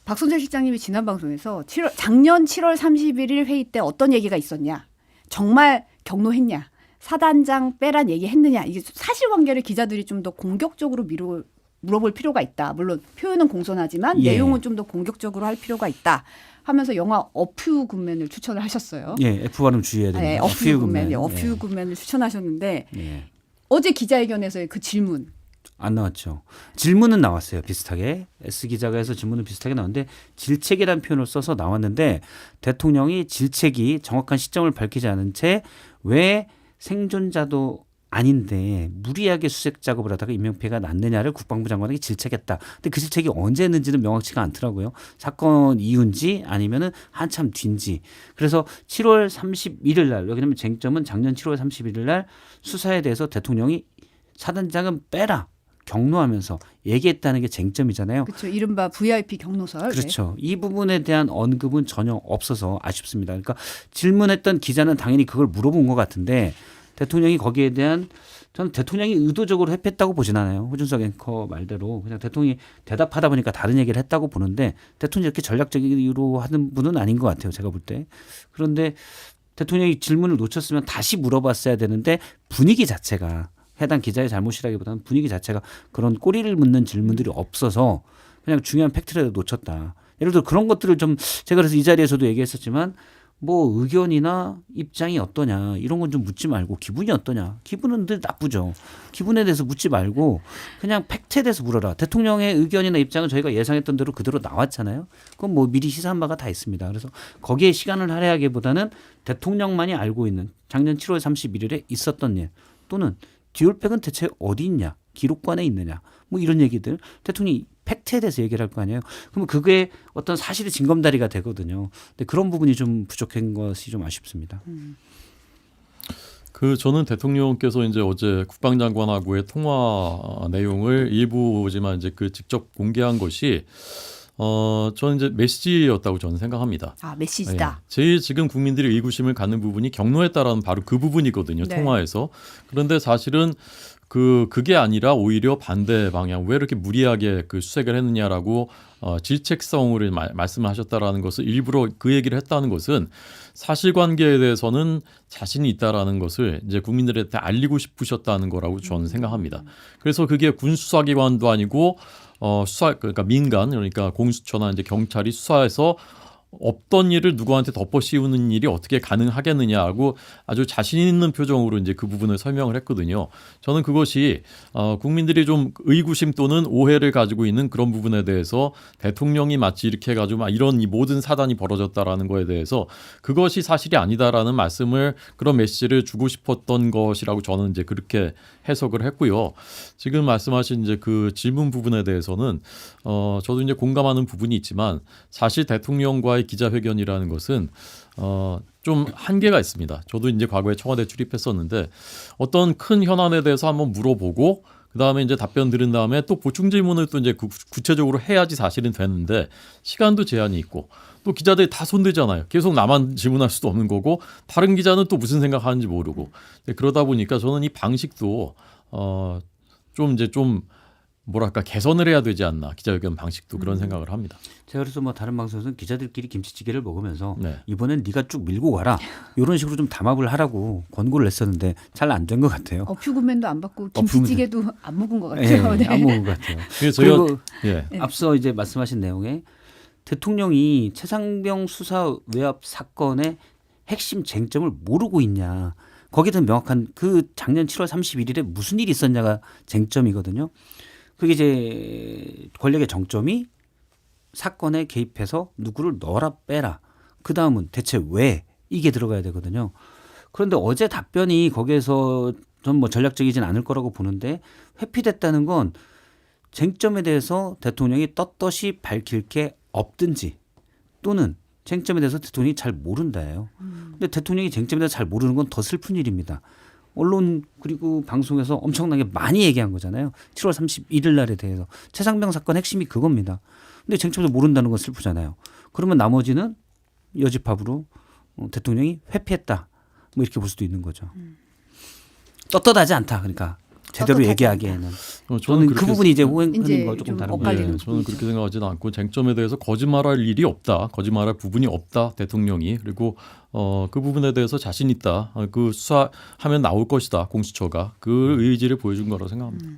박선재 실장님이 지난 방송에서 작년 7월 31일 회의 때 어떤 얘기가 있었냐. 정말 경로했냐. 사단장 빼란 얘기했느냐. 이게 사실관계를 기자들이 좀 더 공격적으로 물어볼 필요가 있다. 물론 표현은 공손하지만 예. 내용은 좀 더 공격적으로 할 필요가 있다. 하면서 영화 어퓨 굿맨을 추천을 하셨어요. 예, F 발음 주의해야 됩니다. 네, 어퓨 굿맨, 예. 어퓨 굿맨을 추천하셨는데 예. 어제 기자회견에서의 그 질문. 안 나왔죠. 질문은 나왔어요. 비슷하게. S기자가 해서 질문은 비슷하게 나왔는데 질책이라는 표현을 써서 나왔는데 대통령이 질책이 정확한 시점을 밝히지 않은 채 왜 생존자도 아닌데 무리하게 수색 작업을 하다가 인명피해가 났느냐를 국방부 장관에게 질책했다. 근데 그 질책이 언제 했는지는 명확치가 않더라고요. 사건 이후인지 아니면은 한참 뒤인지. 그래서 7월 31일 날 왜냐하면 쟁점은 작년 7월 31일 날 수사에 대해서 대통령이 사단장은 빼라. 경로하면서 얘기했다는 게 쟁점이잖아요. 그렇죠. 이른바 VIP 경로설. 그렇죠. 이 부분에 대한 언급은 전혀 없어서 아쉽습니다. 그러니까 질문했던 기자는 당연히 그걸 물어본 것 같은데 대통령이 거기에 대한 저는 대통령이 의도적으로 회피했다고 보진 않아요. 호준석 앵커 말대로 그냥 대통령이 대답하다 보니까 다른 얘기를 했다고 보는데 대통령이 이렇게 전략적으로 하는 분은 아닌 것 같아요. 제가 볼 때. 그런데 대통령이 질문을 놓쳤으면 다시 물어봤어야 되는데 분위기 자체가 해당 기자의 잘못이라기보다는 분위기 자체가 그런 꼬리를 묻는 질문들이 없어서 그냥 중요한 팩트를 놓쳤다. 예를 들어 그런 것들을 좀 제가 그래서 이 자리에서도 얘기했었지만 뭐 의견이나 입장이 어떠냐 이런 건 좀 묻지 말고 기분이 어떠냐. 기분은 늘 나쁘죠. 기분에 대해서 묻지 말고 그냥 팩트에 대해서 물어라. 대통령의 의견이나 입장은 저희가 예상했던 대로 그대로 나왔잖아요. 그건 뭐 미리 시사한 바가 다 있습니다. 그래서 거기에 시간을 할애하기보다는 대통령만이 알고 있는 작년 7월 31일에 있었던 일 또는 듀얼팩은 대체 어디 있냐, 기록관에 있느냐, 뭐 이런 얘기들 대통령이 팩트에 대해서 얘기를 할 거 아니에요. 그러면 그게 어떤 사실의 징검다리가 되거든요. 근데 그런 부분이 좀 부족한 것이 좀 아쉽습니다. 저는 대통령께서 이제 어제 국방장관하고의 통화 내용을 일부지만 이제 직접 공개한 것이 저는 이제 메시지였다고 저는 생각합니다. 아, 메시지다. 예. 제일 지금 국민들이 의구심을 갖는 부분이 경로했다라는 바로 그 부분이거든요. 네. 통화에서. 그런데 사실은 그게 아니라 오히려 반대 방향 왜 이렇게 무리하게 수색을 했느냐라고 질책성으로 말씀을 하셨다라는 것을 일부러 그 얘기를 했다는 것은 사실관계에 대해서는 자신이 있다라는 것을 이제 국민들한테 알리고 싶으셨다는 거라고 저는 생각합니다. 그래서 그게 군수사기관도 아니고 그러니까 민간 그러니까 공수처나 이제 경찰이 수사해서 없던 일을 누구한테 덮어 씌우는 일이 어떻게 가능하겠느냐고 아주 자신 있는 표정으로 이제 그 부분을 설명을 했거든요. 저는 그것이 국민들이 좀 의구심 또는 오해를 가지고 있는 그런 부분에 대해서 대통령이 마치 이렇게 해가지고 막 이런 이 모든 사단이 벌어졌다라는 거에 대해서 그것이 사실이 아니다라는 말씀을 그런 메시지를 주고 싶었던 것이라고 저는 이제 그렇게 해석을 했고요. 지금 말씀하신 이제 그 질문 부분에 대해서는 저도 이제 공감하는 부분이 있지만 사실 대통령과의 기자회견이라는 것은 좀 한계가 있습니다. 저도 이제 과거에 청와대 출입했었는데 어떤 큰 현안에 대해서 한번 물어보고 그다음에 이제 답변 들은 다음에 또 보충 질문을 또 이제 구체적으로 해야지 사실은 되는데 시간도 제한이 있고 또 기자들이 다 손들잖아요. 계속 나만 질문할 수도 없는 거고 다른 기자는 또 무슨 생각하는지 모르고 그러다 보니까 저는 이 방식도 좀 뭐랄까 개선을 해야 되지 않나 기자회견 방식도 그런 생각을 합니다. 제가 그래서 뭐 다른 방송에서는 기자들끼리 김치찌개를 먹으면서 네. 이번엔 네가 쭉 밀고 가라 이런 식으로 좀 담합을 하라고 권고를 했었는데 잘 안 된 것 같아요. 어퓨 굿맨도 안 받고 김치찌개도 안 먹은 것 예, 같아요. 네. 안 먹은 것 같아요. 그래서 그리고 예. 앞서 이제 말씀하신 내용에 대통령이 최상병 수사 외압 사건의 핵심 쟁점을 모르고 있냐. 거기에 대한 명확한 그 작년 7월 31일에 무슨 일이 있었냐가 쟁점이거든요. 그게 이제 권력의 정점이 사건에 개입해서 누구를 넣어라 빼라. 그 다음은 대체 왜 이게 들어가야 되거든요. 그런데 어제 답변이 거기에서 전 뭐 전략적이진 않을 거라고 보는데 회피됐다는 건 쟁점에 대해서 대통령이 떳떳이 밝힐 게 없든지 또는 쟁점에 대해서 대통령이 잘 모른다예요. 근데 대통령이 쟁점에 대해서 잘 모르는 건 더 슬픈 일입니다. 언론 그리고 방송에서 엄청나게 많이 얘기한 거잖아요. 7월 31일 날에 대해서. 최상병 사건 핵심이 그겁니다. 근데 쟁점에서 모른다는 건 슬프잖아요. 그러면 나머지는 여지팝으로 대통령이 회피했다. 뭐 이렇게 볼 수도 있는 거죠. 떳떳하지 않다. 그러니까 제대로 떳떳하지 얘기하기에는 저는 그 부분이 이제 호행하는 이제 거 조금 좀 다른 엇갈리는 거예요. 저는 부분이죠. 그렇게 생각하지는 않고 쟁점에 대해서 거짓말할 일이 없다, 거짓말할 부분이 없다 대통령이. 그리고 그 부분에 대해서 자신 있다, 그 수사하면 나올 것이다 공수처가, 그 의지를 보여준 거라고 생각합니다.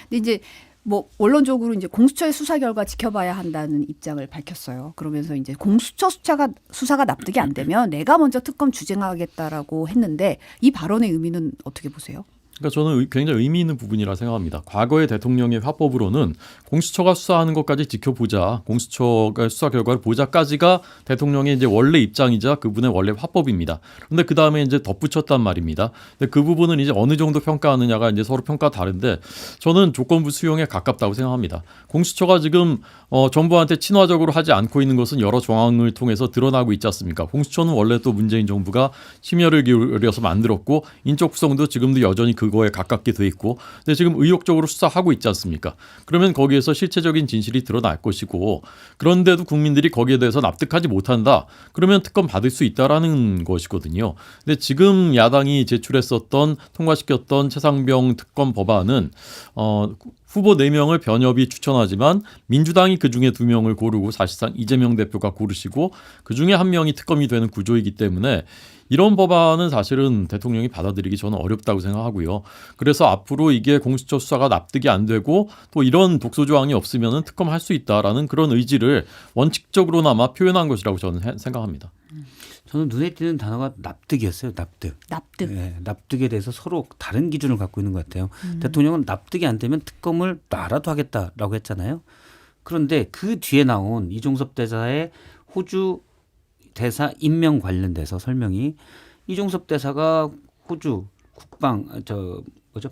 근데 이제 뭐 원론적으로 이제 공수처의 수사 결과 지켜봐야 한다는 입장을 밝혔어요. 그러면서 이제 공수처 수사가 납득이 안 되면 내가 먼저 특검 주장하겠다라고 했는데 이 발언의 의미는 어떻게 보세요? 그러니까 저는 굉장히 의미 있는 부분이라 생각합니다. 과거의 대통령의 화법으로는 공수처가 수사하는 것까지 지켜보자, 공수처가 수사 결과를 보자까지가 대통령의 이제 원래 입장이자 그분의 원래 화법입니다. 그런데 그 다음에 이제 덧붙였단 말입니다. 근데 그 부분은 이제 어느 정도 평가하느냐가 이제 서로 평가 다른데, 저는 조건부 수용에 가깝다고 생각합니다. 공수처가 지금 정부한테 친화적으로 하지 않고 있는 것은 여러 정황을 통해서 드러나고 있지 않습니까? 공수처는 원래 또 문재인 정부가 심혈을 기울여서 만들었고 인적 구성도 지금도 여전히 그거에 가깝게 돼 있고, 근데 지금 의욕적으로 수사하고 있지 않습니까? 그러면 거기에서 실체적인 진실이 드러날 것이고, 그런데도 국민들이 거기에 대해서 납득하지 못한다, 그러면 특검 받을 수 있다라는 것이거든요. 근데 지금 야당이 제출했었던 통과시켰던 최상병 특검 법안은 후보 4명을 변협이 추천하지만 민주당이 그중에 2명을 고르고 사실상 이재명 대표가 고르시고 그중에 1명이 특검이 되는 구조이기 때문에 이런 법안은 사실은 대통령이 받아들이기 저는 어렵다고 생각하고요. 그래서 앞으로 이게 공수처 수사가 납득이 안 되고 또 이런 독소조항이 없으면 특검할 수 있다라는 그런 의지를 원칙적으로나마 표현한 것이라고 저는 생각합니다. 저는 눈에 띄는 단어가 납득이었어요. 납득. 납득. 네, 납득에 대해서 서로 다른 기준을 갖고 있는 것 같아요. 대통령은 납득이 안 되면 특검을 놔라도 하겠다라고 했잖아요. 그런데 그 뒤에 나온 이종섭 대사의 호주 대사 임명 관련돼서 설명이, 이종섭 대사가 호주 국방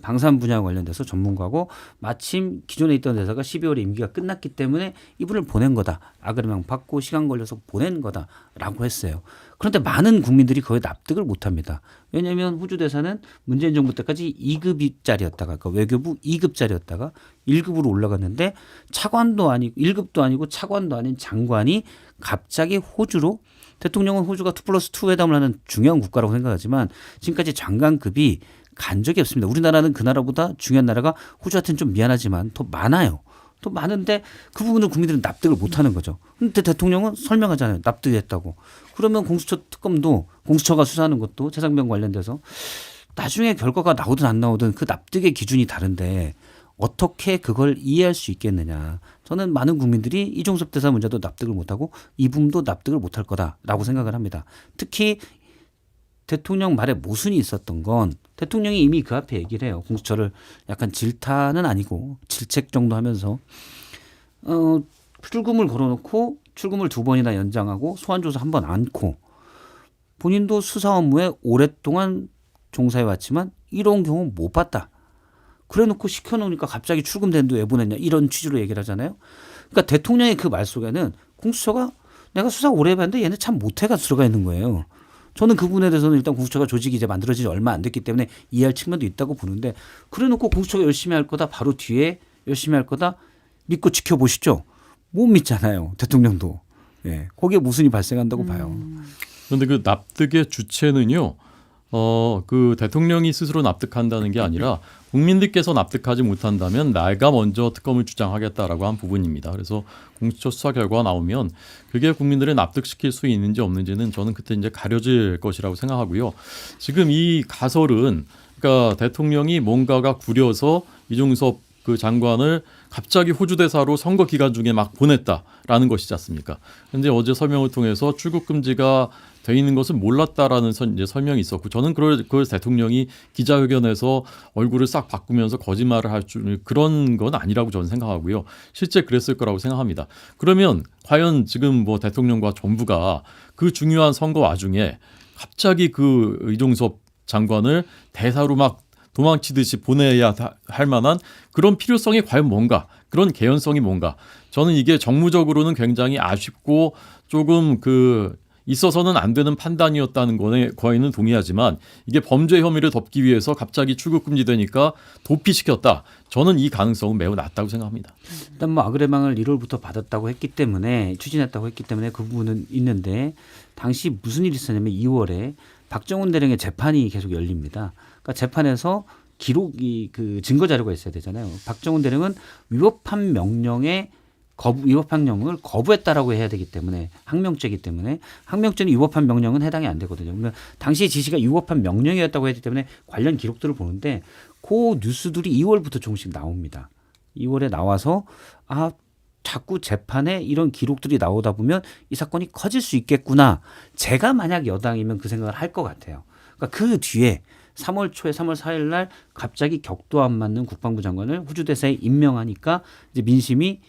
방산 분야 관련돼서 전문가고 마침 기존에 있던 대사가 12월에 임기가 끝났기 때문에 이분을 보낸 거다. 아그레망 받고 시간 걸려서 보낸 거다라고 했어요. 그런데 많은 국민들이 거의 납득을 못합니다. 왜냐하면 호주 대사는 문재인 정부 때까지 2급짜리였다가, 그러니까 외교부 2급짜리였다가 1급으로 올라갔는데 차관도 아니고 1급도 아니고 차관도 아닌 장관이 갑자기 호주로, 대통령은 호주가 2+2 회담을 하는 중요한 국가라고 생각하지만 지금까지 장관급이 간 적이 없습니다. 우리나라는 그 나라보다 중요한 나라가 호주한테는 좀 미안하지만 더 많아요. 더 많은데 그 부분을 국민들은 납득을 못하는 거죠. 그런데 대통령은 설명하잖아요. 납득했다고. 그러면 공수처 특검도, 공수처가 수사하는 것도 최상병 관련돼서 나중에 결과가 나오든 안 나오든 그 납득의 기준이 다른데 어떻게 그걸 이해할 수 있겠느냐. 저는 많은 국민들이 이종섭 대사 문제도 납득을 못하고 이 부분도 납득을 못할 거다라고 생각을 합니다. 특히 대통령 말에 모순이 있었던 건, 대통령이 이미 그 앞에 얘기를 해요. 공수처를 약간 질타는 아니고 질책 정도 하면서 출금을 걸어놓고 출금을 2번이나 연장하고 소환조사 1번 않고, 본인도 수사 업무에 오랫동안 종사해 왔지만 이런 경우 못 봤다. 그래놓고 시켜놓으니까 갑자기 출금된도 왜 보냈냐, 이런 취지로 얘기를 하잖아요. 그러니까 대통령의 그 말 속에는 공수처가 내가 수사 오래 해봤는데 얘네 참 못해가 들어가 있는 거예요. 저는 그 부분에 대해서는 일단 공수처가 조직이 이제 만들어진 지 얼마 안 됐기 때문에 이해할 측면도 있다고 보는데, 그래놓고 공수처가 열심히 할 거다, 바로 뒤에 열심히 할 거다 믿고 지켜보시죠. 못 믿잖아요. 대통령도. 예, 거기에 모순이 발생한다고 봐요. 그런데 그 납득의 주체는요, 그 대통령이 스스로 납득한다는 게 아니라 국민들께서 납득하지 못한다면 내가 먼저 특검을 주장하겠다라고 한 부분입니다. 그래서 공수처 수사 결과가 나오면 그게 국민들을 납득시킬 수 있는지 없는지는 저는 그때 이제 가려질 것이라고 생각하고요. 지금 이 가설은, 그러니까 대통령이 뭔가가 구려서 이종섭 그 장관을 갑자기 호주 대사로 선거 기간 중에 막 보냈다라는 것이지 않습니까? 그런데 어제 설명을 통해서 출국 금지가 돼 있는 것을 몰랐다라는 이제 설명이 있었고, 저는 그걸 대통령이 기자회견에서 얼굴을 싹 바꾸면서 거짓말을 할 줄, 그런 건 아니라고 저는 생각하고요. 실제 그랬을 거라고 생각합니다. 그러면 과연 지금 뭐 대통령과 정부가 그 중요한 선거 와중에 갑자기 그 이종섭 장관을 대사로 막 도망치듯이 보내야 할 만한 그런 필요성이 과연 뭔가, 그런 개연성이 뭔가, 저는 이게 정무적으로는 굉장히 아쉽고 조금 있어서는 안 되는 판단이었다는 거에는 동의하지만, 이게 범죄 혐의를 덮기 위해서 갑자기 출국 금지되니까 도피시켰다. 저는 이 가능성은 매우 낮다고 생각합니다. 일단 뭐 아그레망을 1월부터 받았다고 했기 때문에, 추진했다고 했기 때문에 그 부분은 있는데, 당시 무슨 일이 있었냐면 2월에 박정훈 대령의 재판이 계속 열립니다. 그러니까 재판에서 기록이 그 증거 자료가 있어야 되잖아요. 박정훈 대령은 위법한 명령을 거부했다라고 해야 되기 때문에 항명죄이기 때문에 항명죄는 위법한 명령은 해당이 안 되거든요. 그러면 당시 지시가 위법한 명령이었다고 했기 때문에 관련 기록들을 보는데 그 뉴스들이 2월부터 조금씩 나옵니다. 2월에 나와서 자꾸 재판에 이런 기록들이 나오다 보면 이 사건이 커질 수 있겠구나. 제가 만약 여당이면 그 생각을 할 것 같아요. 그러니까 그 뒤에 3월 초에 3월 4일 날 갑자기 격도 안 맞는 국방부 장관을 호주 대사에 임명하니까 이제 민심이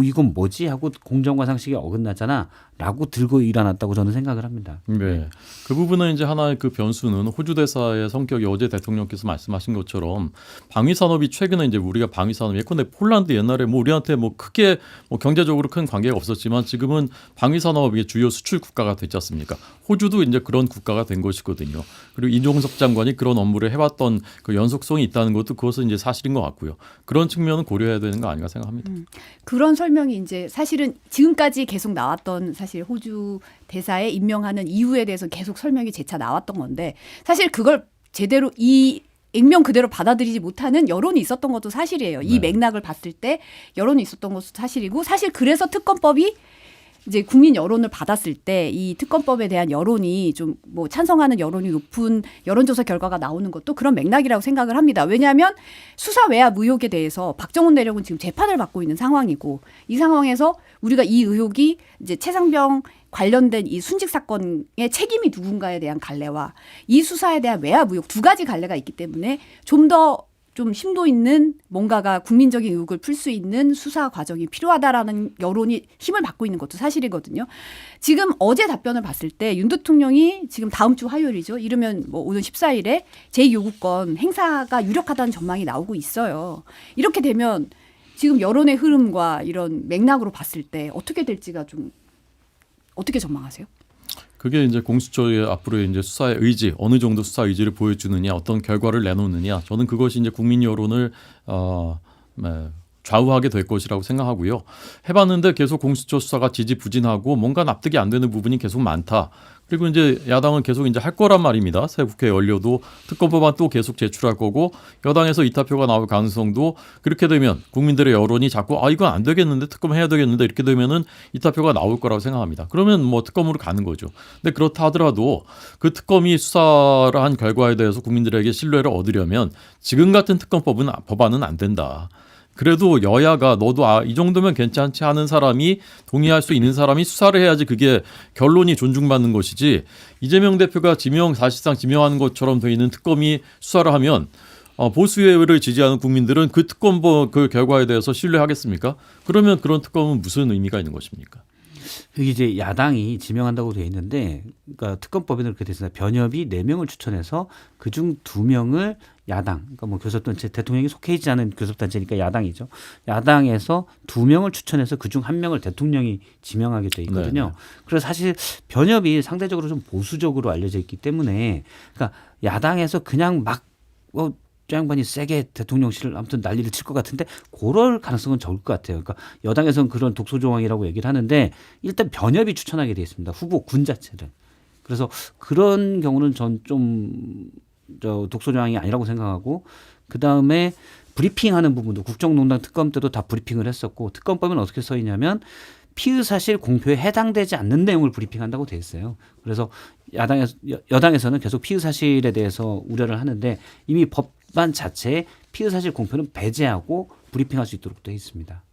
이건 뭐지 하고 공정과 상식에 어긋나잖아 라고 들고 일어났다고 저는 생각을 합니다. 네. 그 부분은 이제 하나의 그 변수는 호주 대사의 성격이 어제 대통령께서 말씀하신 것처럼 방위 산업이 최근에 이제 우리가 방위 산업 예컨대 폴란드 옛날에 우리한테 크게 경제적으로 큰 관계가 없었지만 지금은 방위 산업이 주요 수출 국가가 됐지 않습니까? 호주도 이제 그런 국가가 된 것이거든요. 그리고 이종석 장관이 그런 업무를 해왔던 그 연속성이 있다는 것도 그것은 이제 사실인 것 같고요. 그런 측면은 고려해야 되는 거 아닌가 생각합니다. 그런 설명이 이제 사실은 지금까지 계속 나왔던 사실 호주 대사에 임명하는 이유에 대해서 계속 설명이 재차 나왔던 건데 사실 그걸 제대로 이 액면 그대로 받아들이지 못하는 여론이 있었던 것도 사실이에요. 이 맥락을 봤을 때 여론이 있었던 것도 사실이고 사실 그래서 특검법이 이제 국민 여론을 받았을 때 이 특검법에 대한 여론이 좀 찬성하는 여론이 높은 여론조사 결과가 나오는 것도 그런 맥락이라고 생각을 합니다. 왜냐하면 수사 외압 의혹에 대해서 박정훈 대령은 지금 재판을 받고 있는 상황이고 이 상황에서 우리가 이 의혹이 이제 최상병 관련된 이 순직 사건의 책임이 누군가에 대한 갈래와 이 수사에 대한 외압 의혹 두 가지 갈래가 있기 때문에 좀 심도 있는 뭔가가 국민적인 의혹을 풀 수 있는 수사 과정이 필요하다라는 여론이 힘을 받고 있는 것도 사실이거든요. 지금 어제 답변을 봤을 때 윤 대통령이 지금 다음 주 화요일이죠. 이르면 오는 14일에 제2요구권 행사가 유력하다는 전망이 나오고 있어요. 이렇게 되면 지금 여론의 흐름과 이런 맥락으로 봤을 때 어떻게 될지가 좀 어떻게 전망하세요? 그게 이제 공수처의 앞으로 이제 수사의 의지, 어느 정도 수사 의지를 보여주느냐, 어떤 결과를 내놓느냐, 저는 그것이 이제 국민 여론을 좌우하게 될 것이라고 생각하고요. 해봤는데 계속 공수처 수사가 지지부진하고 뭔가 납득이 안 되는 부분이 계속 많다. 그리고 이제 야당은 계속 이제 할 거란 말입니다. 새 국회 열려도 특검법안 또 계속 제출할 거고 여당에서 이타표가 나올 가능성도 그렇게 되면 국민들의 여론이 자꾸 이건 안 되겠는데 특검해야 되겠는데 이렇게 되면은 이타표가 나올 거라고 생각합니다. 그러면 특검으로 가는 거죠. 근데 그렇다 하더라도 그 특검이 수사를 한 결과에 대해서 국민들에게 신뢰를 얻으려면 지금 같은 법안은 안 된다. 그래도 여야가 너도 이 정도면 괜찮지 하는 사람이 동의할 수 있는 사람이 수사를 해야지 그게 결론이 존중받는 것이지 이재명 대표가 사실상 지명하는 것처럼 돼 있는 특검이 수사를 하면 보수를 지지하는 국민들은 그 특검 그 결과에 대해서 신뢰하겠습니까? 그러면 그런 특검은 무슨 의미가 있는 것입니까? 여기 이제 야당이 지명한다고 되어 있는데, 그러니까 특검법에는 그렇게 되어 있습니다. 변협이 4명을 추천해서 그중 2명을 야당, 그러니까 교섭단체, 대통령이 속해 있지 않은 교섭단체니까 야당이죠. 야당에서 2명을 추천해서 그중 1명을 대통령이 지명하게 돼 있거든요. 네네. 그래서 사실 변협이 상대적으로 좀 보수적으로 알려져 있기 때문에, 그러니까 야당에서 그냥 막 저 양반이 세게 대통령실을 아무튼 난리를 칠 것 같은데 그럴 가능성은 적을 것 같아요. 그러니까 여당에서는 그런 독소 조항이라고 얘기를 하는데 일단 변협이 추천하게 돼 있습니다. 후보군 자체를. 그래서 그런 경우는 전 좀 독소 조항이 아니라고 생각하고 그다음에 브리핑하는 부분도 국정농단 특검 때도 다 브리핑을 했었고 특검법은 어떻게 써 있냐면 피의사실 공표에 해당되지 않는 내용을 브리핑한다고 돼 있어요. 그래서 여당에서는 계속 피의사실에 대해서 우려를 하는데 이미 법안 자체에 피의사실 공표는 배제하고 브리핑할 수 있도록 되어 있습니다.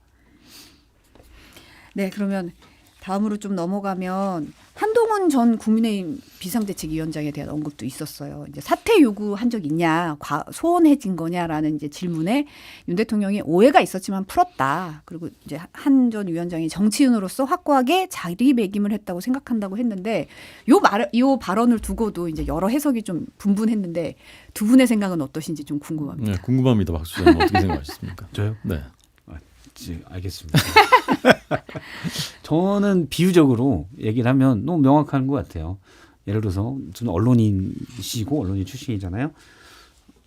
네, 그러면 다음으로 좀 넘어가면 한동훈 전 국민의힘 비상대책위원장에 대한 언급도 있었어요. 이제 사퇴 요구한 적 있냐, 소원해진 거냐라는 이제 질문에 윤 대통령이 오해가 있었지만 풀었다. 그리고 이제 한 전 위원장이 정치인으로서 확고하게 자리매김을 했다고 생각한다고 했는데 요 발언을 두고도 이제 여러 해석이 좀 분분했는데 두 분의 생각은 어떠신지 좀 궁금합니다. 네, 궁금합니다, 박 수장님 어떻게 생각하십니까? 저요? 네. 알겠습니다. 저는 비유적으로 얘기를 하면 너무 명확한 것 같아요. 예를 들어서 저는 언론인이시고 언론인 출신이잖아요.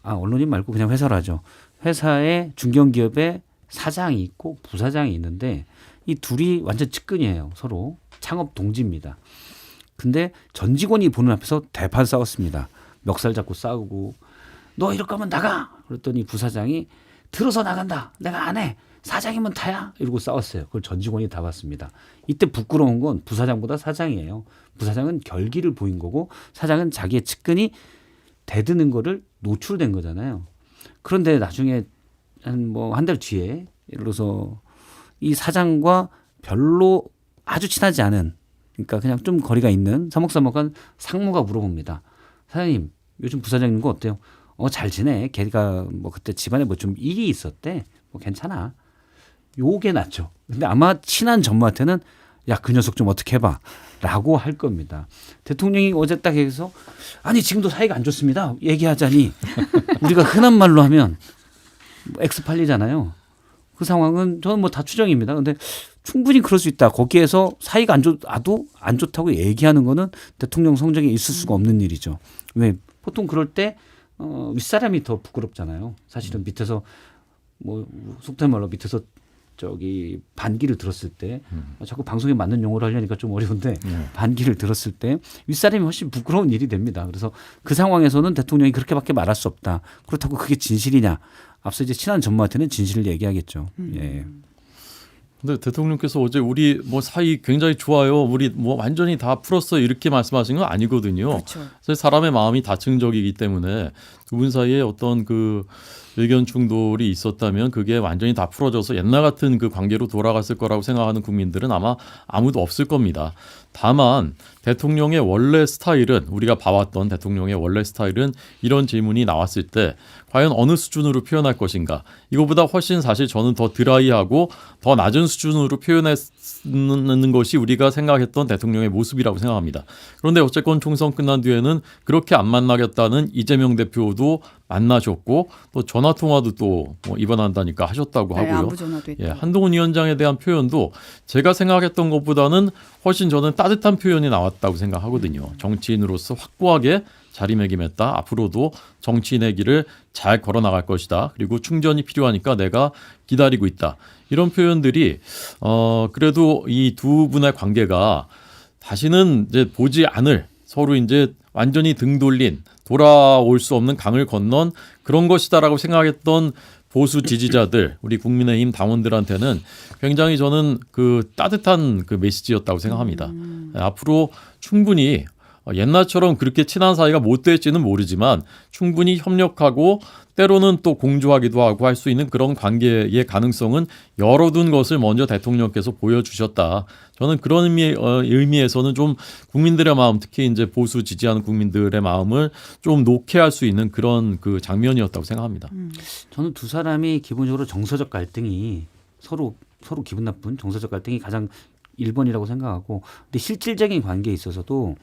언론인 말고 그냥 회사를 하죠. 회사에 중견기업에 사장이 있고 부사장이 있는데 이 둘이 완전 측근이에요. 서로 창업 동지입니다. 근데 전 직원이 보는 앞에서 대판 싸웠습니다. 멱살 잡고 싸우고 너 이럴 거면 나가. 그랬더니 부사장이 들어서 나간다. 내가 안 해. 사장이면 다야. 이러고 싸웠어요. 그걸 전 직원이 다 봤습니다. 이때 부끄러운 건 부사장보다 사장이에요. 부사장은 결기를 보인 거고 사장은 자기의 측근이 대드는 거를 노출된 거잖아요. 그런데 나중에 한 달 뒤에 예를 들어서 이 사장과 별로 아주 친하지 않은 그러니까 그냥 좀 거리가 있는 서먹서먹한 상무가 물어봅니다. 사장님 요즘 부사장님 거 어때요? 잘 지내. 걔가 뭐 그때 집안에 뭐 좀 일이 있었대. 뭐 괜찮아. 요게 낫죠. 근데 아마 친한 전무한테는 야, 그 녀석 좀 어떻게 해봐 라고 할 겁니다. 대통령이 어제 딱 얘기해서 아니 지금도 사이가 안 좋습니다. 얘기하자니 우리가 흔한 말로 하면 X 팔리잖아요. 그 상황은 저는 뭐 다 추정입니다. 근데 충분히 그럴 수 있다. 거기에서 사이가 안 좋다고 얘기하는 거는 대통령 성적에 있을 수가 없는 일이죠. 왜? 보통 그럴 때 윗사람이 더 부끄럽잖아요. 사실은 밑에서 뭐 속된 말로 밑에서 저기 반기를 들었을 때 자꾸 방송에 맞는 용어를 하려니까 좀 어려운데 반기를 들었을 때 윗사람이 훨씬 부끄러운 일이 됩니다. 그래서 그 상황에서는 대통령이 그렇게밖에 말할 수 없다. 그렇다고 그게 진실이냐? 앞서 이제 친한 전무한테는 진실을 얘기하겠죠. 예. 근데 대통령께서 어제 우리 뭐 사이 굉장히 좋아요. 우리 뭐 완전히 다 풀었어 이렇게 말씀하신 건 아니거든요. 그렇죠. 그래서 사람의 마음이 다층적이기 때문에 두 분 사이에 어떤 그 의견 충돌이 있었다면 그게 완전히 다 풀어져서 옛날 같은 그 관계로 돌아갔을 거라고 생각하는 국민들은 아마 아무도 없을 겁니다. 다만 대통령의 원래 스타일은 우리가 봐왔던 대통령의 원래 스타일은 이런 질문이 나왔을 때 과연 어느 수준으로 표현할 것인가. 이거보다 훨씬 사실 저는 더 드라이하고 더 낮은 수준으로 표현하는 것이 우리가 생각했던 대통령의 모습이라고 생각합니다. 그런데 어쨌건 총선 끝난 뒤에는 그렇게 안 만나겠다는 이재명 대표도 만나셨고 또 전화 통화도 또 뭐 입원한다니까 하셨다고 하고요. 안부 전화도 했고. 예, 한동훈 위원장에 대한 표현도 제가 생각했던 것보다는 훨씬 저는 따뜻한 표현이 나왔다고 생각하거든요. 정치인으로서 확고하게 자리매김했다. 앞으로도 정치인의 길을 잘 걸어나갈 것이다. 그리고 충전이 필요하니까 내가 기다리고 있다. 이런 표현들이 그래도 이 두 분의 관계가 다시는 이제 보지 않을 서로 이제 완전히 등 돌린 돌아올 수 없는 강을 건넌 그런 것이다라고 생각했던 보수 지지자들, 우리 국민의힘 당원들한테는 굉장히 저는 그 따뜻한 그 메시지였다고 생각합니다. 앞으로 충분히 옛날처럼 그렇게 친한 사이가 못 될지는 모르지만 충분히 협력하고 때로는 또 공조하기도 하고 할 수 있는 그런 관계의 가능성은 열어둔 것을 먼저 대통령께서 보여주셨다. 저는 그런 의미에서는 좀 국민들의 마음, 특히 이제 보수 지지하는 국민들의 마음을 좀 놓게 할 수 있는 그런 그 장면이었다고 생각합니다. 저는 두 사람이 기본적으로 정서적 갈등이 서로 기분 나쁜 정서적 갈등이 가장 1번이라고 생각하고 근데 실질적인 관계에 있어서도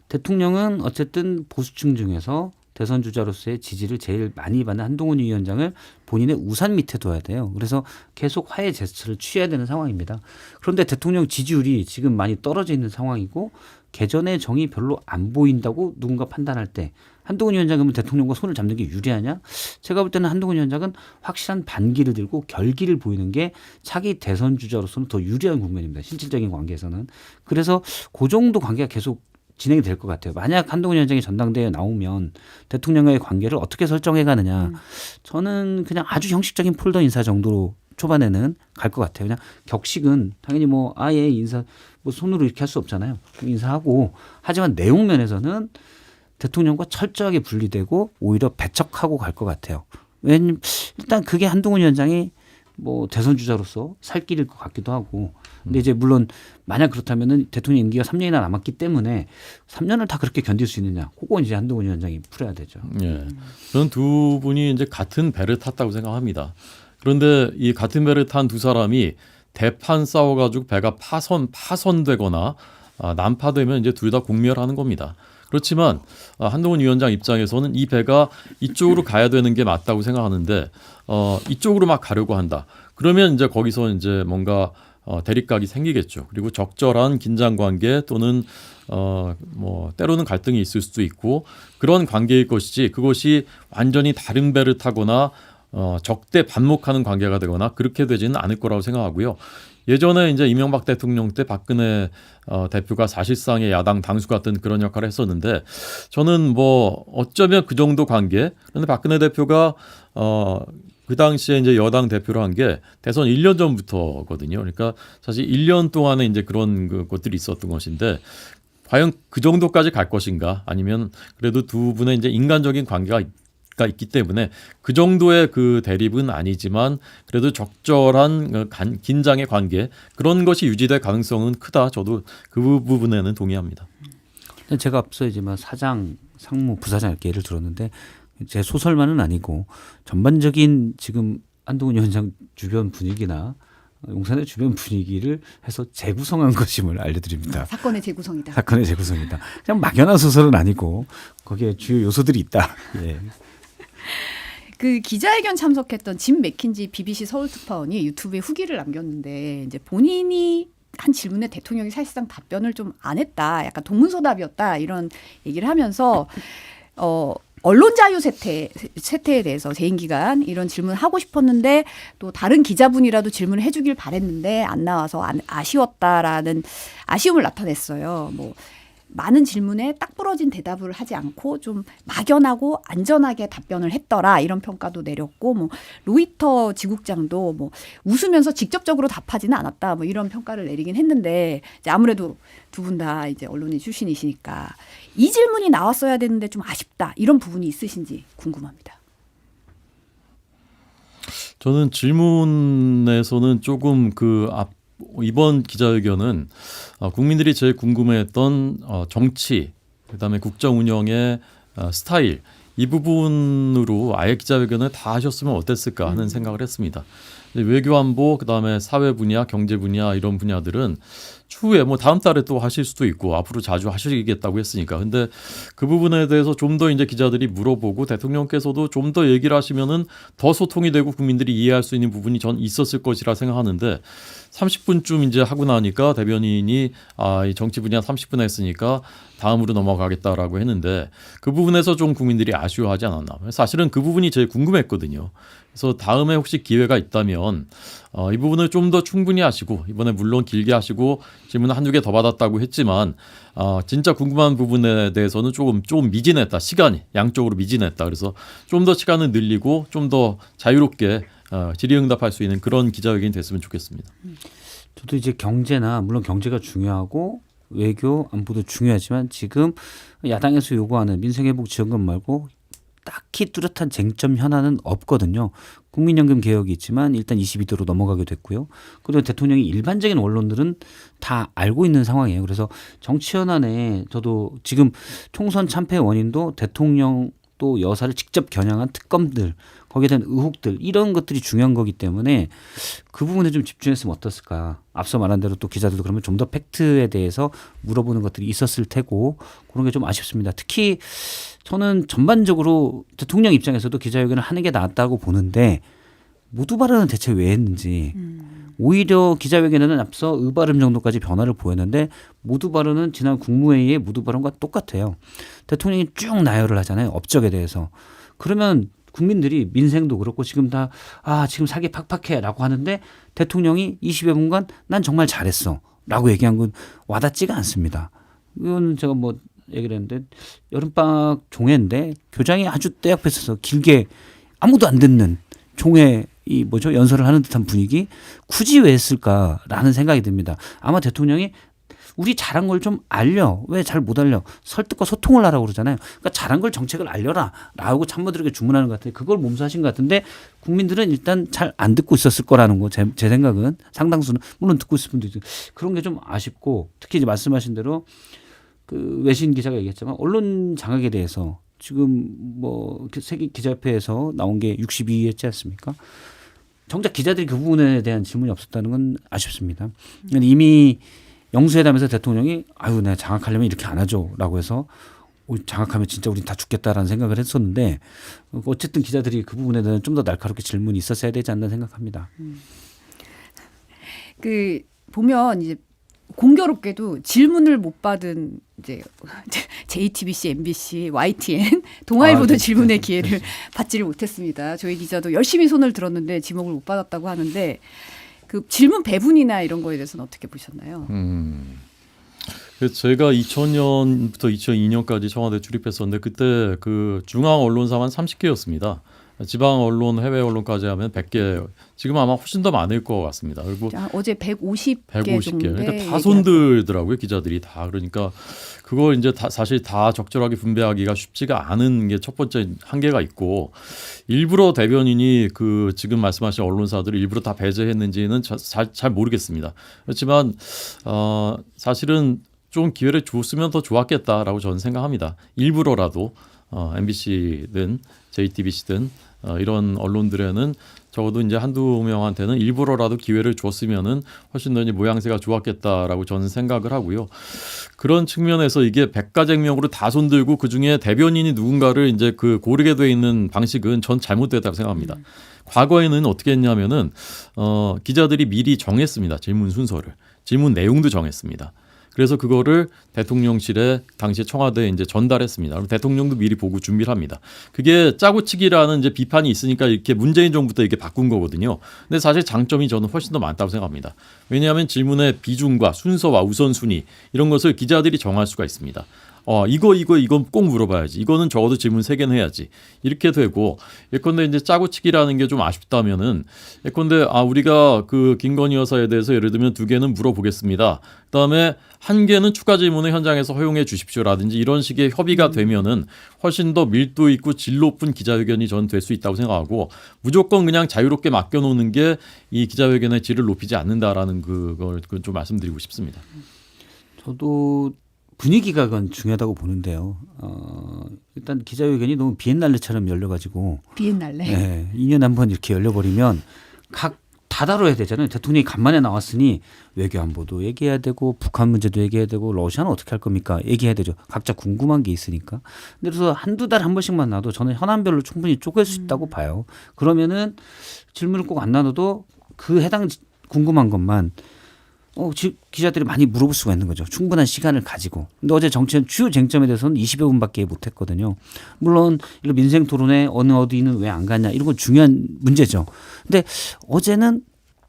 대통령은 어쨌든 보수층 중에서 대선 주자로서의 지지를 제일 많이 받는 한동훈 위원장을 본인의 우산 밑에 둬야 돼요. 그래서 계속 화해 제스처를 취해야 되는 상황입니다. 그런데 대통령 지지율이 지금 많이 떨어져 있는 상황이고 개전의 정이 별로 안 보인다고 누군가 판단할 때 한동훈 위원장은 대통령과 손을 잡는 게 유리하냐? 제가 볼 때는 한동훈 위원장은 확실한 반기를 들고 결기를 보이는 게 차기 대선 주자로서는 더 유리한 국면입니다. 실질적인 관계에서는. 그래서 그 정도 관계가 계속 진행이 될 것 같아요. 만약 한동훈 위원장이 전당대회에 나오면 대통령과의 관계를 어떻게 설정해 가느냐. 저는 그냥 아주 형식적인 폴더 인사 정도로 초반에는 갈 것 같아요. 그냥 격식은 당연히 뭐 아예 인사 뭐 손으로 이렇게 할 수 없잖아요. 인사하고 하지만 내용 면에서는 대통령과 철저하게 분리되고 오히려 배척하고 갈 것 같아요. 왜냐면 일단 그게 한동훈 위원장이 뭐 대선 주자로서 살 길일 것 같기도 하고. 근데 이제 물론 만약 그렇다면은 대통령 임기가 3년이나 남았기 때문에 3년을 다 그렇게 견딜 수 있느냐. 그건 이제 한동훈 위원장이 풀어야 되죠. 예. 저는 두 분이 이제 같은 배를 탔다고 생각합니다. 그런데 이 같은 배를 탄 두 사람이 대판 싸워가지고 배가 파손되거나 난파되면 이제 둘 다 공멸하는 겁니다. 그렇지만 한동훈 위원장 입장에서는 이 배가 이쪽으로 가야 되는 게 맞다고 생각하는데 이쪽으로 막 가려고 한다. 그러면 이제 거기서 이제 뭔가 대립각이 생기겠죠. 그리고 적절한 긴장 관계 또는 뭐 때로는 갈등이 있을 수도 있고 그런 관계일 것이지 그것이 완전히 다른 배를 타거나 적대 반목하는 관계가 되거나 그렇게 되지는 않을 거라고 생각하고요. 예전에 이제 이명박 대통령 때 박근혜 대표가 사실상의 야당 당수 같은 그런 역할을 했었는데 저는 뭐 어쩌면 그 정도 관계. 그런데 박근혜 대표가 그 당시에 이제 여당 대표로 한 게 대선 1년 전부터거든요. 그러니까 사실 1년 동안에 이제 그런 것들이 있었던 것인데 과연 그 정도까지 갈 것인가? 아니면 그래도 두 분의 이제 인간적인 관계가 있기 때문에 그 정도의 그 대립은 아니지만 그래도 적절한 긴장의 관계 그런 것이 유지될 가능성은 크다. 저도 그 부분에는 동의합니다. 제가 앞서 이제 막 사장, 상무, 부사장 이렇게 예를 들었는데 제 소설만은 아니고 전반적인 지금 한동훈 위원장 주변 분위기나 용산의 주변 분위기를 해서 재구성한 것임을 알려드립니다. 사건의 재구성이다. 사건의 재구성이다. 그냥 막연한 소설은 아니고 거기에 주요 요소들이 있다. 예. 그 기자회견 참석했던 짐 맥킨지 BBC 서울특파원이 유튜브에 후기를 남겼는데 이제 본인이 한 질문에 대통령이 사실상 답변을 좀 안 했다. 약간 동문서답이었다. 이런 얘기를 하면서 언론 자유 세태에 대해서 재임 기간 이런 질문을 하고 싶었는데 또 다른 기자분이라도 질문을 해주길 바랬는데 안 나와서 아쉬웠다라는 아쉬움을 나타냈어요. 뭐 많은 질문에 딱 부러진 대답을 하지 않고 좀 막연하고 안전하게 답변을 했더라 이런 평가도 내렸고 뭐 로이터 지국장도 뭐 웃으면서 직접적으로 답하지는 않았다 뭐 이런 평가를 내리긴 했는데 이제 아무래도 두 분 다 이제 언론인 출신이시니까 이 질문이 나왔어야 되는데 좀 아쉽다 이런 부분이 있으신지 궁금합니다. 저는 질문에서는 조금 이번 기자회견은 국민들이 제일 궁금해했던 정치, 그다음에 국정 운영의 스타일 이 부분으로 아예 기자회견을 다 하셨으면 어땠을까 하는 생각을 했습니다. 외교안보, 그다음에 사회 분야, 경제 분야 이런 분야들은 추후에 뭐 다음 달에 또 하실 수도 있고 앞으로 자주 하시겠다고 했으니까. 근데 그 부분에 대해서 좀 더 이제 기자들이 물어보고 대통령께서도 좀 더 얘기를 하시면은 더 소통이 되고 국민들이 이해할 수 있는 부분이 전 있었을 것이라 생각하는데 30분쯤 이제 하고 나니까 대변인이 이 정치 분야 30분 했으니까 다음으로 넘어가겠다라고 했는데 그 부분에서 좀 국민들이 아쉬워하지 않았나. 사실은 그 부분이 제일 궁금했거든요. 그래서 다음에 혹시 기회가 있다면 이 부분을 좀 더 충분히 하시고 이번에 물론 길게 하시고 질문 한두 개 더 받았다고 했지만 진짜 궁금한 부분에 대해서는 조금 미진했다. 시간이 양쪽으로 미진했다. 그래서 좀 더 시간을 늘리고 좀 더 자유롭게 질의응답할 수 있는 그런 기자회견이 됐으면 좋겠습니다. 저도 이제 경제나 물론 경제가 중요하고 외교 안보도 중요하지만 지금 야당에서 요구하는 민생회복 지원금 말고 딱히 뚜렷한 쟁점 현안은 없거든요. 국민연금 개혁이 있지만 일단 22도로 넘어가게 됐고요. 그리고 대통령이 일반적인 언론들은 다 알고 있는 상황이에요. 그래서 정치 현안에 저도 지금 총선 참패 원인도 대통령 또 여사를 직접 겨냥한 특검들 거기에 대한 의혹들 이런 것들이 중요한 거기 때문에 그 부분에 좀 집중했으면 어떻을까. 앞서 말한 대로 또 기자들도 그러면 좀 더 팩트에 대해서 물어보는 것들이 있었을 테고 그런 게 좀 아쉽습니다. 특히 저는 전반적으로 대통령 입장에서도 기자회견을 하는 게 낫다고 보는데 모두 발언은 대체 왜 했는지 오히려 기자회견에는 앞서 의발음 정도까지 변화를 보였는데 모두 발언은 지난 국무회의의 모두 발언과 똑같아요. 대통령이 쭉 나열을 하잖아요. 업적에 대해서. 그러면 국민들이 민생도 그렇고 지금 다 지금 사기 팍팍해라고 하는데 대통령이 20여 분간 난 정말 잘했어라고 얘기한 건 와닿지가 않습니다. 이건 제가 뭐 얘기를 했는데 여름방학 종회인데 교장이 아주 때 앞에 서서 길게 아무도 안 듣는 종회 연설을 하는 듯한 분위기 굳이 왜 했을까라는 생각이 듭니다. 아마 대통령이 우리 잘한 걸 좀 알려. 왜 잘 못 알려? 설득과 소통을 하라고 그러잖아요. 그러니까 잘한 걸 정책을 알려라 라고 참모들에게 주문하는 것 같은데 그걸 몸소하신 것 같은데 국민들은 일단 잘 안 듣고 있었을 거라는 거 제 생각은 상당수는 물론 듣고 있을 분도 있어요. 그런 게 좀 아쉽고 특히 이제 말씀하신 대로 그 외신 기자가 얘기했지만 언론 장악에 대해서 지금 뭐 세계 기자협회에서 나온 게 62했지 않습니까? 정작 기자들이 그 부분에 대한 질문이 없었다는 건 아쉽습니다. 이미 영수회담에서 대통령이 내가 장악하려면 이렇게 안 하죠라고 해서 장악하면 진짜 우린 다 죽겠다라는 생각을 했었는데 어쨌든 기자들이 그 부분에 대한 좀 더 날카롭게 질문이 있었어야 되지 않나 생각합니다. 그 보면 이제 공교롭게도 질문을 못 받은 이제 JTBC, MBC, YTN, 동아일보도 질문의 기회를 받지를 못했습니다. 저희 기자도 열심히 손을 들었는데 지목을 못 받았다고 하는데 그 질문 배분이나 이런 거에 대해서는 어떻게 보셨나요? 그래서 제가 2000년부터 2002년까지 청와대 출입했었는데 그때 그 중앙 언론사만 30개였습니다. 지방 언론, 해외 언론까지 하면 100개. 지금 아마 훨씬 더 많을 것 같습니다. 그리고 어제 150개 정도. 그러니까 다 손들더라고요, 기자들이 다. 그러니까 그걸 이제 사실 다 적절하게 분배하기가 쉽지가 않은 게 첫 번째 한계가 있고, 일부러 대변인이 그 지금 말씀하신 언론사들을 일부러 다 배제했는지는 잘 모르겠습니다. 그렇지만 사실은 좀 기회를 줬으면 더 좋았겠다라고 저는 생각합니다. 일부러라도 MBC든 JTBC든 이런 언론들에는 적어도 이제 한두 명한테는 일부러라도 기회를 줬으면은 훨씬 더 이제 모양새가 좋았겠다라고 저는 생각을 하고요. 그런 측면에서 이게 백가쟁명으로 다 손들고 그 중에 대변인이 누군가를 이제 그 고르게 돼 있는 방식은 전 잘못됐다고 생각합니다. 과거에는 어떻게 했냐면은 기자들이 미리 정했습니다. 질문 순서를, 질문 내용도 정했습니다. 그래서 그거를 대통령실에 당시에 청와대에 이제 전달했습니다. 그럼 대통령도 미리 보고 준비를 합니다. 그게 짜고치기라는 이제 비판이 있으니까 이렇게 문재인 정부 때 이렇게 바꾼 거거든요. 근데 사실 장점이 저는 훨씬 더 많다고 생각합니다. 왜냐하면 질문의 비중과 순서와 우선순위 이런 것을 기자들이 정할 수가 있습니다. 이건 꼭 물어봐야지. 이거는 적어도 질문 3개는 해야지. 이렇게 되고, 예컨대 이제 짜고치기라는 게 좀 아쉽다면은, 예컨대, 우리가 그 김건희 여사에 대해서 예를 들면 2개는 물어보겠습니다. 그 다음에 1개는 추가 질문을 현장에서 허용해 주십시오라든지 이런 식의 협의가 되면은 훨씬 더 밀도 있고 질 높은 기자회견이 저는 될 수 있다고 생각하고, 무조건 그냥 자유롭게 맡겨놓는 게 이 기자회견의 질을 높이지 않는다라는 그걸 좀 말씀드리고 싶습니다. 저도 분위기가 그건 중요하다고 보는데요. 일단 기자회견이 너무 비엔날레처럼 열려가지고 비엔날레. 네, 2년에 한 번 이렇게 열려버리면 다 다뤄야 되잖아요. 대통령이 간만에 나왔으니 외교안보도 얘기해야 되고 북한 문제도 얘기해야 되고 러시아는 어떻게 할 겁니까? 얘기해야 되죠. 각자 궁금한 게 있으니까. 근데 그래서 한두 달에 한 번씩만 나도 저는 현안별로 충분히 쪼갤 수 있다고 봐요. 그러면은 질문을 꼭 안 나눠도 그 해당 궁금한 것만 기자들이 많이 물어볼 수가 있는 거죠. 충분한 시간을 가지고. 근데 어제 정치는 주요 쟁점에 대해서는 20여 분밖에 못 했거든요. 물론 이런 민생 토론에 어디는 왜 안 갔냐 이런 건 중요한 문제죠. 근데 어제는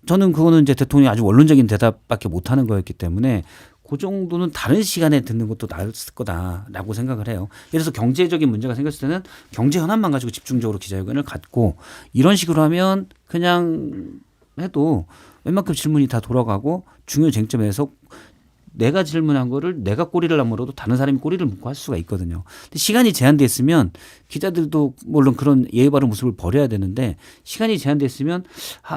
저는 그거는 이제 대통령이 아주 원론적인 대답밖에 못 하는 거였기 때문에 그 정도는 다른 시간에 듣는 것도 나았을 거다라고 생각을 해요. 예를 들어서 경제적인 문제가 생겼을 때는 경제 현안만 가지고 집중적으로 기자회견을 갖고 이런 식으로 하면 그냥 해도 웬만큼 질문이 다 돌아가고 중요 쟁점에서 내가 질문한 거를 내가 꼬리를 안 물어도 다른 사람이 꼬리를 물고 할 수가 있거든요. 근데 시간이 제한돼 있으면 기자들도 물론 그런 예의 바른 모습을 버려야 되는데 시간이 제한돼 있으면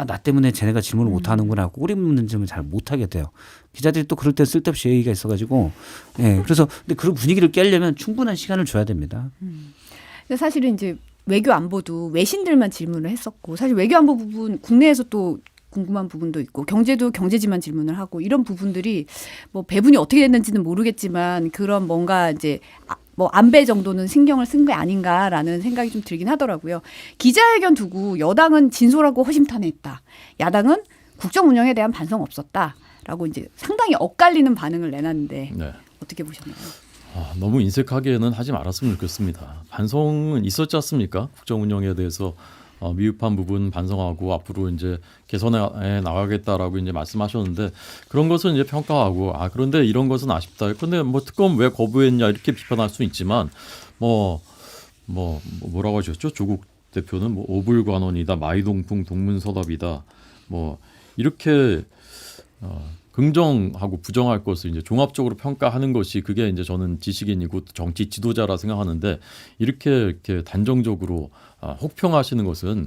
나 때문에 쟤네가 질문을 못 하는구나 하고 꼬리 물는 질문을 잘 못 하게 돼요. 기자들이 또 그럴 때 쓸데없이 얘기가 있어가지고 그래서 근데 그런 분위기를 깨려면 충분한 시간을 줘야 됩니다. 근데 사실은 이제 외교 안보도 외신들만 질문을 했었고 사실 외교 안보 부분 국내에서 또 궁금한 부분도 있고 경제도 경제지만 질문을 하고 이런 부분들이 뭐 배분이 어떻게 됐는지는 모르겠지만 그런 뭔가 이제 뭐 안배 정도는 신경을 쓴 게 아닌가라는 생각이 좀 들긴 하더라고요. 기자회견 두고 여당은 진솔하고 허심탄회했다. 야당은 국정 운영에 대한 반성 없었다라고 이제 상당히 엇갈리는 반응을 내놨는데 네. 어떻게 보셨나요? 너무 인색하게는 하지 말았으면 좋겠습니다. 반성은 있었지 않습니까? 국정 운영에 대해서 미흡한 부분 반성하고 앞으로 이제 개선해 나가겠다라고 이제 말씀하셨는데 그런 것은 이제 평가하고 그런데 이런 것은 아쉽다. 그런데 뭐 특검 왜 거부했냐 이렇게 비판할 수 있지만 뭐라고 하셨죠? 조국 대표는 뭐 오불관원이다, 마이동풍 동문서답이다, 뭐 이렇게 긍정하고 부정할 것을 이제 종합적으로 평가하는 것이 그게 이제 저는 지식인이고 정치 지도자라 생각하는데 이렇게 단정적으로 혹평하시는 것은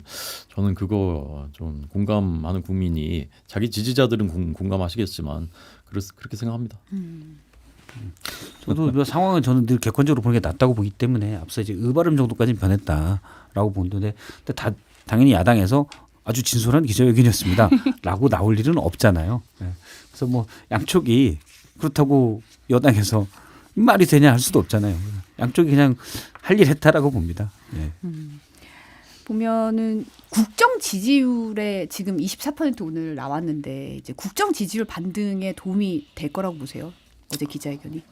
저는 그거 좀 공감하는 국민이 자기 지지자들은 공감하시겠지만 그렇게 생각합니다. 저도 이 상황은 저는 늘 객관적으로 보는 게 낫다고 보기 때문에 앞서 이제 의발음 정도까지는 변했다라고 보는데 근데 당연히 야당에서 아주 진솔한 기자회견이었습니다. 라고 나올 일은 없잖아요. 그래서 뭐 양쪽이 그렇다고 여당에서 말이 되냐 할 수도 없잖아요. 양쪽이 그냥 할 일 했다라고 봅니다. 보면은 국정 지지율에 지금 24% 오늘 나왔는데 이제 국정 지지율 반등에 도움이 될 거라고 보세요? 어제 기자회견이?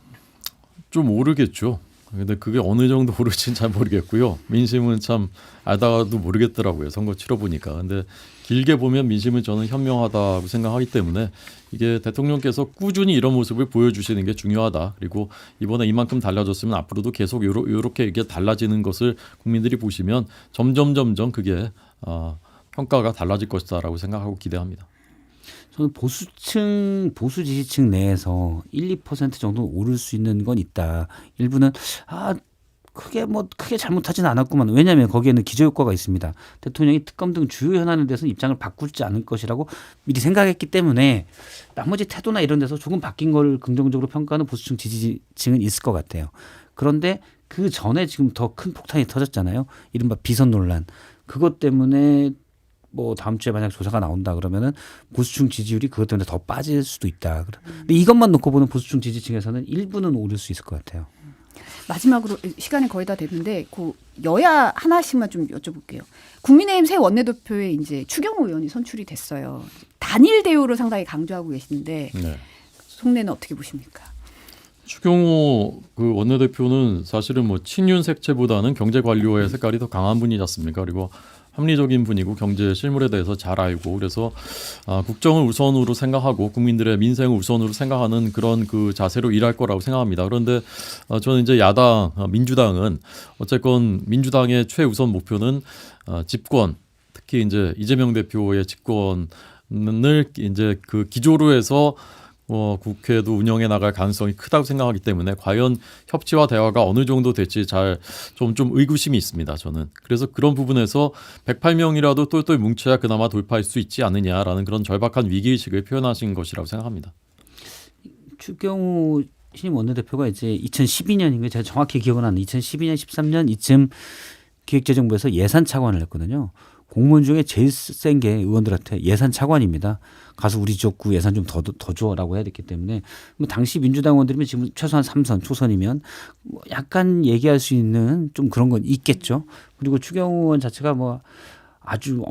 좀 오르겠죠. 근데 그게 어느 정도 오를지는 잘 모르겠고요. 민심은 참 알다가도 모르겠더라고요. 선거 치러 보니까. 근데 길게 보면 민심은 저는 현명하다고 생각하기 때문에 이게 대통령께서 꾸준히 이런 모습을 보여주시는 게 중요하다. 그리고 이번에 이만큼 달라졌으면 앞으로도 계속 요렇게 이게 달라지는 것을 국민들이 보시면 점점 그게 평가가 달라질 것이다라고 생각하고 기대합니다. 저는 보수 지지층 내에서 1~2% 정도 오를 수 있는 건 있다. 일부는 크게 잘못하진 않았구만. 왜냐하면 거기에는 기저효과가 있습니다. 대통령이 특검 등 주요 현안에 대해서는 입장을 바꾸지 않을 것이라고 미리 생각했기 때문에 나머지 태도나 이런 데서 조금 바뀐 걸 긍정적으로 평가하는 보수층 지지층은 있을 것 같아요. 그런데 그 전에 지금 더 큰 폭탄이 터졌잖아요. 이른바 비선 논란. 그것 때문에 뭐 다음 주에 만약 조사가 나온다 그러면은 보수층 지지율이 그것 때문에 더 빠질 수도 있다. 근데 이것만 놓고 보는 보수층 지지층에서는 일부는 오를 수 있을 것 같아요. 마지막으로 시간이 거의 다 됐는데 그 여야 하나씩만 좀 여쭤볼게요. 국민의힘 새 원내대표에 이제 추경호 의원이 선출이 됐어요. 단일 대우를 상당히 강조하고 계시는데 네. 속내는 어떻게 보십니까? 추경호 그 원내대표는 사실은 뭐 친윤 색채보다는 경제 관료의 색깔이 더 강한 분이지 않습니까? 그리고 합리적인 분이고 경제 실물에 대해서 잘 알고 그래서 국정을 우선으로 생각하고 국민들의 민생을 우선으로 생각하는 그런 그 자세로 일할 거라고 생각합니다. 그런데 저는 이제 야당 민주당은 어쨌건 민주당의 최우선 목표는 집권, 특히 이제 이재명 대표의 집권을 이제 그 기조로 해서 국회도 운영해 나갈 가능성이 크다고 생각하기 때문에 과연 협치와 대화가 어느 정도 될지 좀 의구심이 있습니다. 저는. 그래서 그런 부분에서 108명이라도 똘똘 뭉쳐야 그나마 돌파할 수 있지 않느냐라는 그런 절박한 위기의식을 표현하신 것이라고 생각합니다. 추경호 신임 원내대표가 이제 2012년인가요? 제가 정확히 기억은 안 나요. 2012년, 13년 이쯤 기획재정부에서 예산 차관을 했거든요. 공무원 중에 제일 센 게 의원들한테 예산 차관입니다. 가서 우리 지역구 예산 좀 더 줘라고 해야 됐기 때문에 뭐 당시 민주당 의원들이면 지금 최소한 3선, 초선이면 뭐 약간 얘기할 수 있는 좀 그런 건 있겠죠. 그리고 추경호 의원 자체가 뭐 아주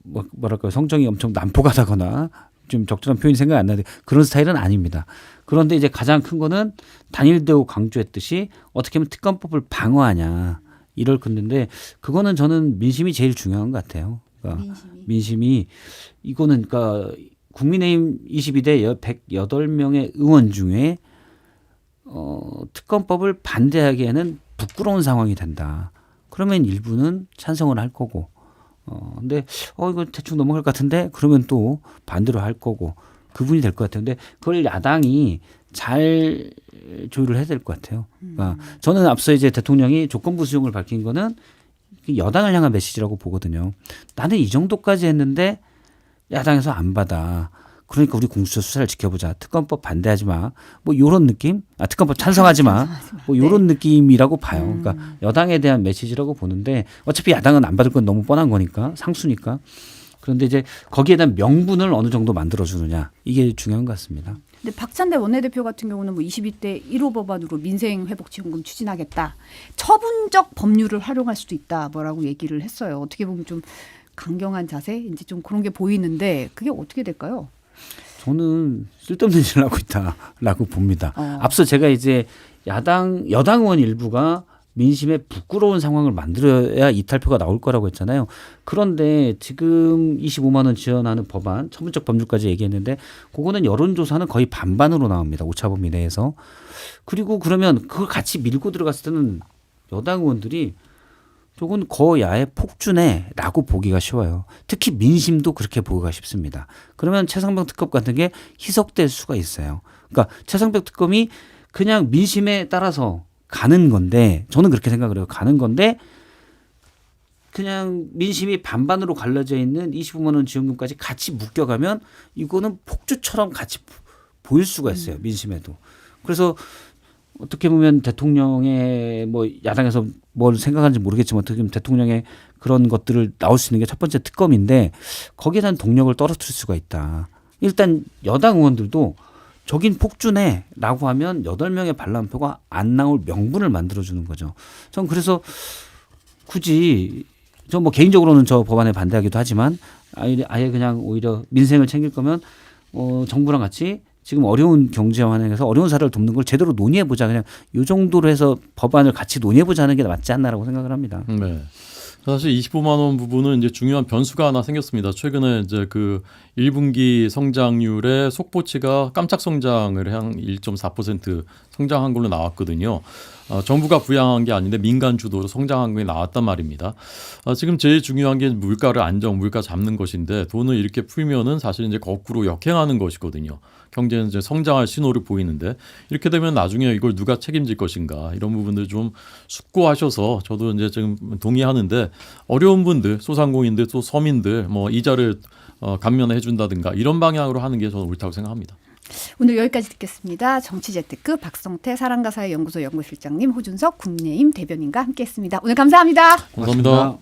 뭐랄까요 성정이 엄청 난폭하다거나 좀 적절한 표현이 생각이 안 나는데 그런 스타일은 아닙니다. 그런데 이제 가장 큰 거는 단일 대우 강조했듯이 어떻게 하면 특검법을 방어하냐. 이럴 건데 그거는 저는 민심이 제일 중요한 것 같아요. 그러니까 민심이 이거는 그러니까 국민의힘 22대 108명의 의원 중에 특검법을 반대하기에는 부끄러운 상황이 된다. 그러면 일부는 찬성을 할 거고 근데 이거 대충 넘어갈 것 같은데 그러면 또 반대로 할 거고 그분이 될 것 같아요. 근데 그걸 야당이 잘 조율을 해야 될 것 같아요. 그러니까 저는 앞서 이제 대통령이 조건부 수용을 밝힌 거는 여당을 향한 메시지라고 보거든요. 나는 이 정도까지 했는데 야당에서 안 받아. 그러니까 우리 공수처 수사를 지켜보자. 특검법 반대하지 마. 뭐 이런 느낌? 특검법 찬성하지 마. 뭐 이런 느낌이라고 봐요. 그러니까 여당에 대한 메시지라고 보는데 어차피 야당은 안 받을 건 너무 뻔한 거니까 상수니까. 그런데 이제 거기에 대한 명분을 어느 정도 만들어주느냐 이게 중요한 것 같습니다. 근데 박찬대 원내대표 같은 경우는 뭐 22대 1호 법안으로 민생회복지원금 추진하겠다. 처분적 법률을 활용할 수도 있다. 뭐라고 얘기를 했어요. 어떻게 보면 좀 강경한 자세? 이제 좀 그런 게 보이는데 그게 어떻게 될까요? 저는 쓸데없는 짓을 하고 있다라고 봅니다. 앞서 제가 이제 여당 의원 일부가 민심에 부끄러운 상황을 만들어야 이탈표가 나올 거라고 했잖아요. 그런데 지금 25만 원 지원하는 법안, 처분적 법률까지 얘기했는데 그거는 여론조사는 거의 반반으로 나옵니다. 오차범위 내에서. 그리고 그러면 그걸 같이 밀고 들어갔을 때는 여당 의원들이 저건 거야의 폭주네라고 보기가 쉬워요. 특히 민심도 그렇게 보기가 쉽습니다. 그러면 최상병 특검 같은 게 희석될 수가 있어요. 그러니까 최상병 특검이 그냥 민심에 따라서 가는 건데 저는 그렇게 생각을 해요. 가는 건데 그냥 민심이 반반으로 갈라져 있는 25만 원 지원금까지 같이 묶여가면 이거는 폭주처럼 같이 보일 수가 있어요. 민심에도. 그래서 어떻게 보면 대통령의 뭐 야당에서 뭘 생각하는지 모르겠지만 어떻게 보면 대통령의 그런 것들을 나올 수 있는 게 첫 번째 특검인데 거기에 대한 동력을 떨어뜨릴 수가 있다. 일단 여당 의원들도 저긴 폭주네라고 하면 8명의 반란표가 안 나올 명분을 만들어주는 거죠. 전 그래서 굳이 저 뭐 개인적으로는 저 법안에 반대하기도 하지만 아예 그냥 오히려 민생을 챙길 거면 정부랑 같이 지금 어려운 경제 환경에서 어려운 사람을 돕는 걸 제대로 논의해 보자. 그냥 이 정도로 해서 법안을 같이 논의해 보자는 게 맞지 않나라고 생각을 합니다. 네. 사실 25만 원 부분은 이제 중요한 변수가 하나 생겼습니다. 최근에 이제 그 1분기 성장률의 속보치가 깜짝 성장을 한 1.4% 성장한 걸로 나왔거든요. 정부가 부양한 게 아닌데 민간 주도로 성장한 게 나왔단 말입니다. 지금 제일 중요한 게 물가를 물가 잡는 것인데 돈을 이렇게 풀면은 사실 이제 거꾸로 역행하는 것이거든요. 경제는 이제 성장할 신호를 보이는데 이렇게 되면 나중에 이걸 누가 책임질 것인가 이런 부분들 좀 숙고하셔서 저도 이제 지금 동의하는데 어려운 분들 소상공인들 또 서민들 뭐 이자를 감면해 준다든가 이런 방향으로 하는 게 저는 옳다고 생각합니다. 오늘 여기까지 듣겠습니다. 정치재테크 박성태 사랑가사의 연구소 연구실장님, 호준석 국민의힘 대변인과 함께했습니다. 오늘 감사합니다. 감사합니다.